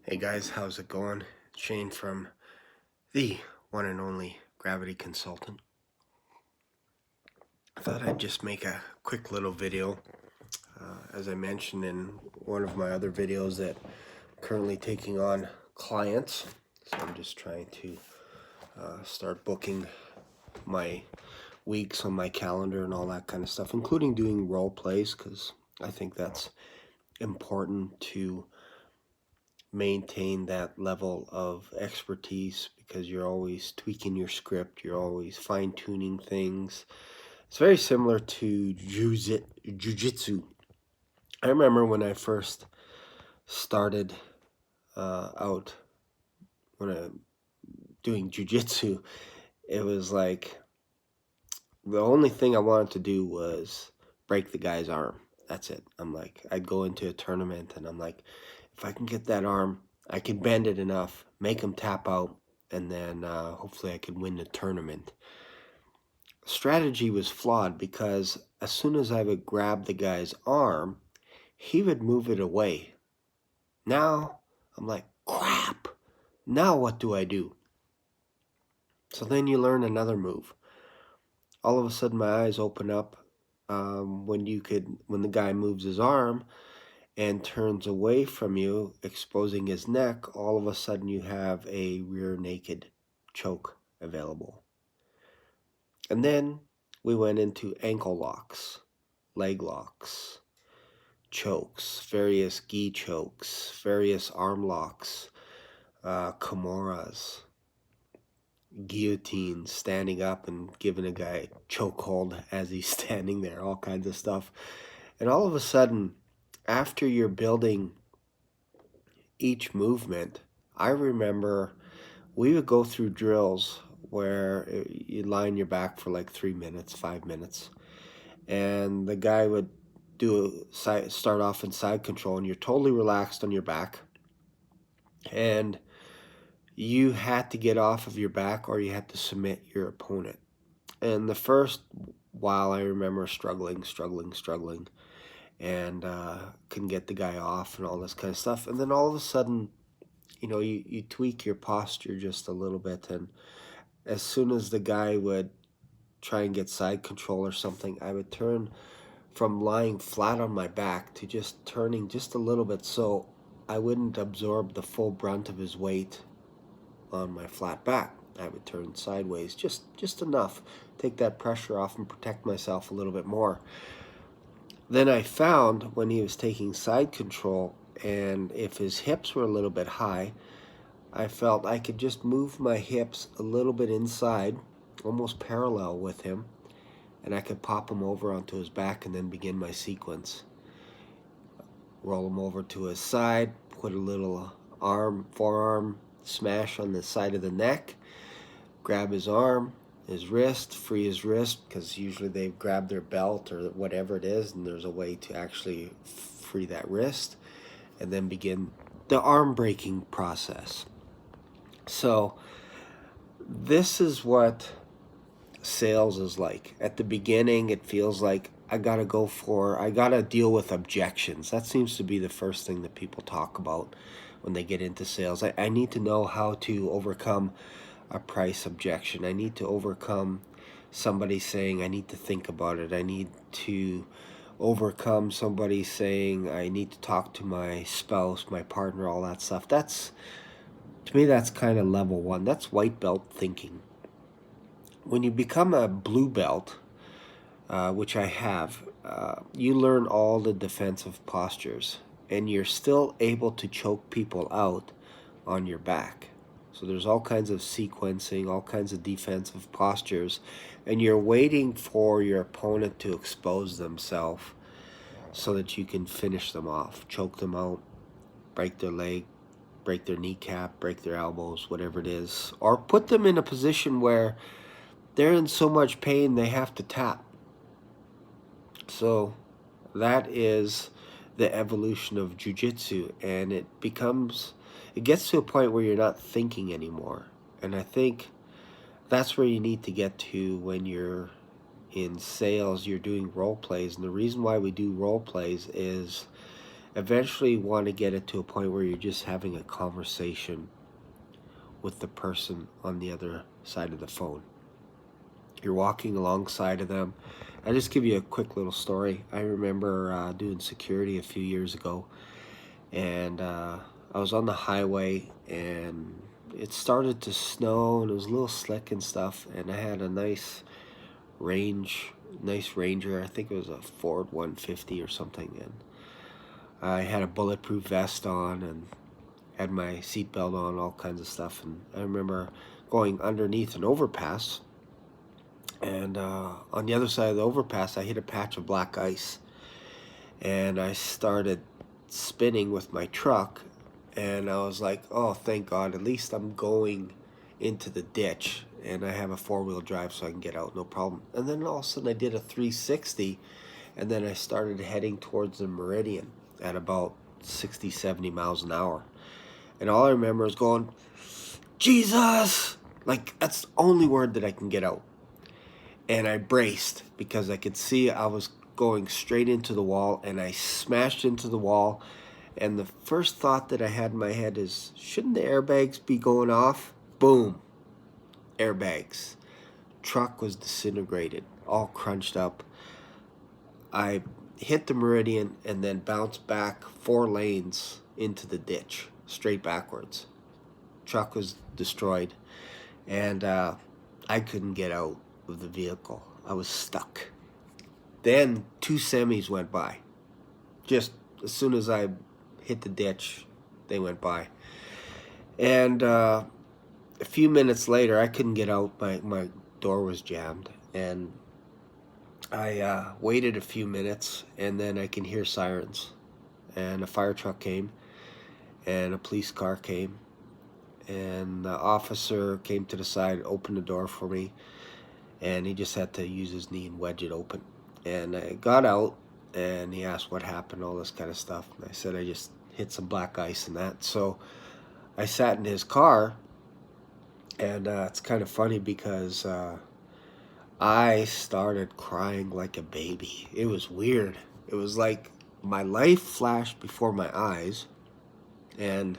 Hey guys, how's it going? Shane from the one and only Gravity Consultant. I thought I'd just make a quick little video. As I mentioned in one of my other videos, that I'm currently taking on clients. So I'm just trying to start booking my weeks on my calendar and all that kind of stuff, including doing role plays, because I think that's important to maintain that level of expertise, because you're always tweaking your script, you're always fine-tuning things. It's very similar to jujitsu. I remember when I first started out when I doing jujitsu, it was like the only thing I wanted to do was break the guy's arm. That's it. I'm like, I'd go into a tournament and I'm like, if I can get that arm, I can bend it enough, make him tap out, and then hopefully I can win the tournament. Strategy was flawed because as soon as I would grab the guy's arm, he would move it away. Now I'm like, crap. Now what do I do? So then you learn another move. All of a sudden my eyes open up when the guy moves his arm and turns away from you, exposing his neck. All of a sudden you have a rear naked choke available. And then we went into ankle locks, leg locks, chokes, various gi chokes, various arm locks, kimuras, guillotine, standing up and giving a guy a chokehold as he's standing there, all kinds of stuff. And all of a sudden, after you're building each movement, I remember we would go through drills where you lie on your back for like 3 minutes, 5 minutes, and the guy would start off in side control, and you're totally relaxed on your back, and you had to get off of your back or you had to submit your opponent. And the first while I remember struggling, and couldn't get the guy off and all this kind of stuff. And then all of a sudden, you tweak your posture just a little bit, and as soon as the guy would try and get side control or something, I would turn from lying flat on my back to just turning just a little bit so I wouldn't absorb the full brunt of his weight on my flat back. I would turn sideways just enough, take that pressure off and protect myself a little bit more. Then I found when he was taking side control, and if his hips were a little bit high, I felt I could just move my hips a little bit inside, almost parallel with him, and I could pop him over onto his back and then begin my sequence. Roll him over to his side, put a little forearm smash on the side of the neck, grab his arm, his wrist, free his wrist, because usually they grab their belt or whatever it is, and there's a way to actually free that wrist, and then begin the arm breaking process. So this is what sales is like. At the beginning, it feels like I gotta deal with objections. That seems to be the first thing that people talk about when they get into sales. I need to know how to overcome a price objection. I need to overcome somebody saying I need to think about it. I need to overcome somebody saying I need to talk to my spouse, my partner, all that stuff. To me, that's kind of level one. That's white belt thinking. When you become a blue belt, which I have, you learn all the defensive postures, and you're still able to choke people out on your back. So there's all kinds of sequencing, all kinds of defensive postures, and you're waiting for your opponent to expose themselves so that you can finish them off, choke them out, break their leg, break their kneecap, break their elbows, whatever it is, or put them in a position where they're in so much pain they have to tap. So that is the evolution of jiu-jitsu, and it gets to a point where you're not thinking anymore. And I think that's where you need to get to when you're in sales. You're doing role plays, and the reason why we do role plays is eventually want to get it to a point where you're just having a conversation with the person on the other side of the phone. You're walking alongside of them. I'll just give you a quick little story. I remember doing security a few years ago, and I was on the highway, and it started to snow, and it was a little slick and stuff, and I had a nice Ranger. I think it was a Ford 150 or something, and I had a bulletproof vest on and had my seatbelt on, all kinds of stuff. And I remember going underneath an overpass, and on the other side of the overpass, I hit a patch of black ice, and I started spinning with my truck, and I was like, oh, thank God, at least I'm going into the ditch, and I have a four-wheel drive so I can get out, no problem. And then all of a sudden I did a 360, and then I started heading towards the Meridian at about 60, 70 miles an hour. And all I remember is going, Jesus! Like, that's the only word that I can get out. And I braced because I could see I was going straight into the wall, and I smashed into the wall. And the first thought that I had in my head is, shouldn't the airbags be going off? Boom. Airbags. Truck was disintegrated, all crunched up. I hit the Meridian and then bounced back 4 lanes into the ditch, straight backwards. Truck was destroyed, and I couldn't get out of the vehicle. I was stuck. Then 2 semis went by. Just as soon as I hit the ditch, they went by. And a few minutes later, I couldn't get out. My door was jammed, and I waited a few minutes, and then I can hear sirens, and a fire truck came, and a police car came, and the officer came to the side, opened the door for me, and he just had to use his knee and wedge it open. And I got out, and he asked what happened, all this kind of stuff, and I said I just hit some black ice and that. So I sat in his car, and it's kind of funny because I started crying like a baby. It was weird. It was like my life flashed before my eyes, and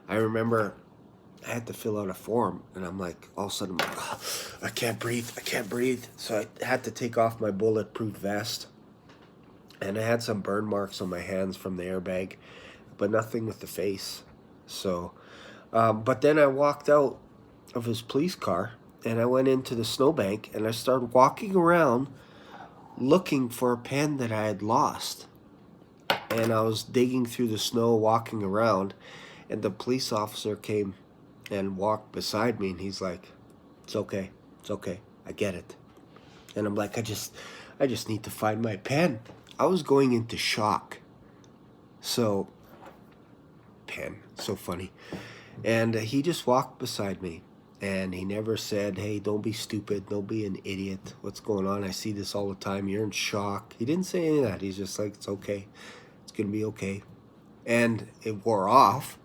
I remember I had to fill out a form, and I'm like, all of a sudden, I'm like, oh, I can't breathe. So I had to take off my bulletproof vest, and I had some burn marks on my hands from the airbag, but nothing with the face. So, but then I walked out of his police car, and I went into the snowbank, and I started walking around looking for a pen that I had lost. And I was digging through the snow, walking around, and the police officer came and walked beside me, and he's like, it's okay, I get it. And I'm like, I just need to find my pen. I was going into shock. So, pen, so funny. And he just walked beside me, and he never said, hey, don't be stupid, don't be an idiot, what's going on, I see this all the time, you're in shock. He didn't say any of that. He's just like, it's okay, it's gonna be okay. And it wore off,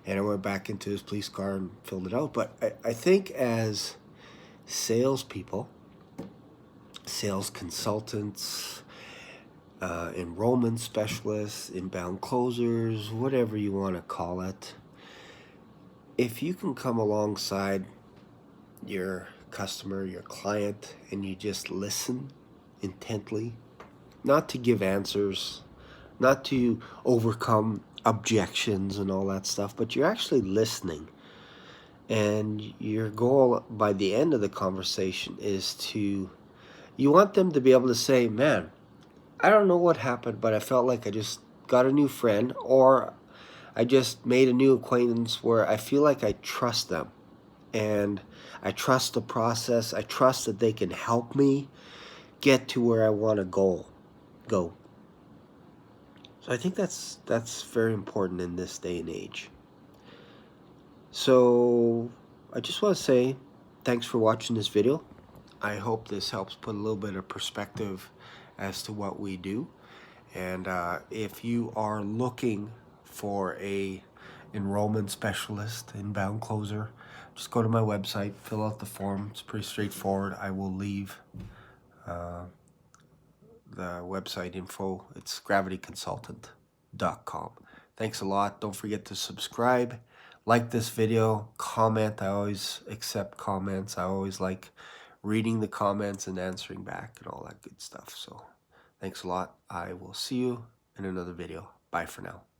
and I went back into his police car and filled it out. But I think as salespeople, sales consultants, enrollment specialists, inbound closers, whatever you want to call it, if you can come alongside your customer, your client, and you just listen intently, not to give answers, not to overcome objections and all that stuff, but you're actually listening. And your goal by the end of the conversation is you want them to be able to say, man, I don't know what happened, but I felt like I just got a new friend, or I just made a new acquaintance where I feel like I trust them, and I trust the process. I trust that they can help me get to where I want to go. So I think that's very important in this day and age. So I just want to say thanks for watching this video. I hope this helps put a little bit of perspective as to what we do. And if you are looking for a enrollment specialist, inbound closer, just go to my website, fill out the form. It's pretty straightforward. I will leave the website info. It's Gravity Consultant. Thanks a lot. Don't forget to subscribe, like this video, comment. I always accept comments. I always like reading the comments and answering back and all that good stuff. So thanks a lot. I will see you in another video. Bye for now.